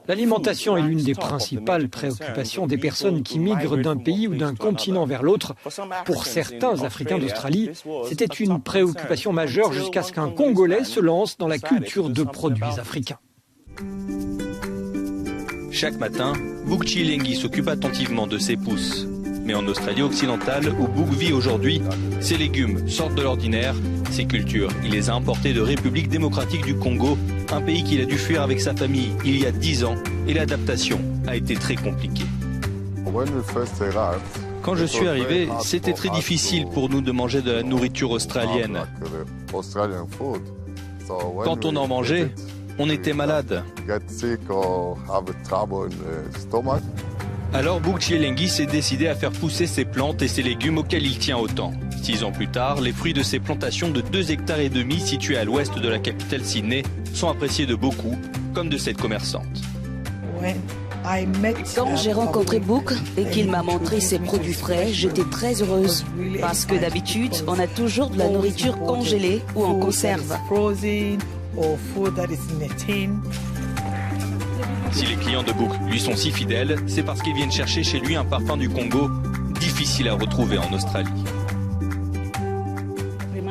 L'alimentation est l'une des principales préoccupations des personnes qui migrent d'un pays ou d'un continent vers l'autre. Pour certains Africains d'Australie, c'était une préoccupation majeure jusqu'à ce qu'un Congolais se lance dans la culture de produits africains. Chaque matin, Bouk Chilengi s'occupe attentivement de ses pousses. Mais en Australie occidentale, où Bouk vit aujourd'hui, ses légumes sortent de l'ordinaire. Ses cultures, il les a importés de République démocratique du Congo, un pays qu'il a dû fuir avec sa famille il y a 10 ans, et l'adaptation a été très compliquée. Quand je suis arrivé, c'était très difficile pour nous de manger de la nourriture australienne. Quand on en mangeait, on était malade. Alors Bouk Chilengi s'est décidé à faire pousser ses plantes et ses légumes auxquels il tient autant. 6 ans plus tard, les fruits de ses plantations de 2,5 hectares situées à l'ouest de la capitale Sydney sont appréciés de beaucoup, comme de cette commerçante. Quand j'ai rencontré Bouk et qu'il m'a montré ses produits frais, j'étais très heureuse. Parce que d'habitude, on a toujours de la nourriture congelée ou en conserve. Si les clients de Bouk lui sont si fidèles, c'est parce qu'ils viennent chercher chez lui un parfum du Congo, difficile à retrouver en Australie.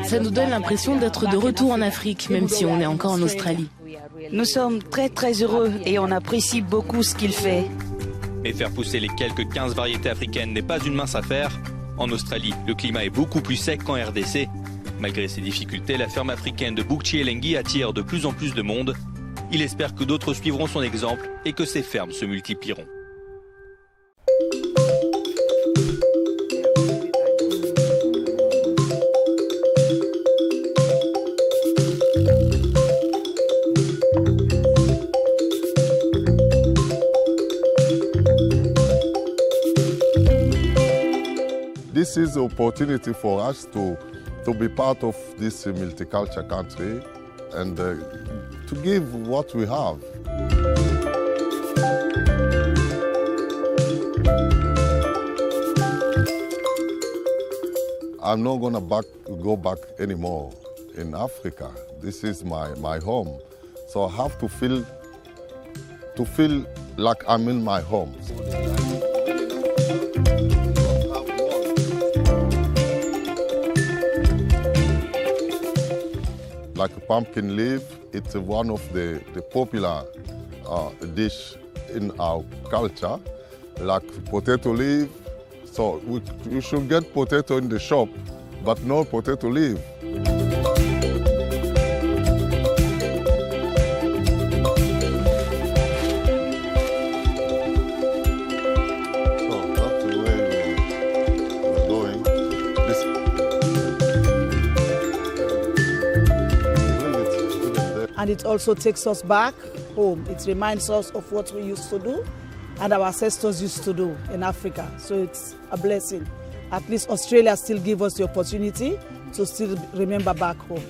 Ça nous donne l'impression d'être de retour en Afrique, même si on est encore en Australie. Nous sommes très très heureux et on apprécie beaucoup ce qu'il fait. Mais faire pousser les quelques 15 variétés africaines n'est pas une mince affaire. En Australie, le climat est beaucoup plus sec qu'en RDC. Malgré ces difficultés, la ferme africaine de Bouk Chilengi attire de plus en plus de monde. Il espère que d'autres suivront son exemple et que ces fermes se multiplieront. This is an opportunity for us to be part of this multicultural country and to give what we have. I'm not going to go back anymore in Africa. This is my home. So I have to feel like I'm in my home. Like a pumpkin leaf, it's one of the popular dish in our culture, like potato leaf. So you should get potato in the shop, but no potato leaf. And it also takes us back home. It reminds us of what we used to do and our ancestors used to do in Africa. So it's a blessing. At least Australia still gives us the opportunity to still remember back home.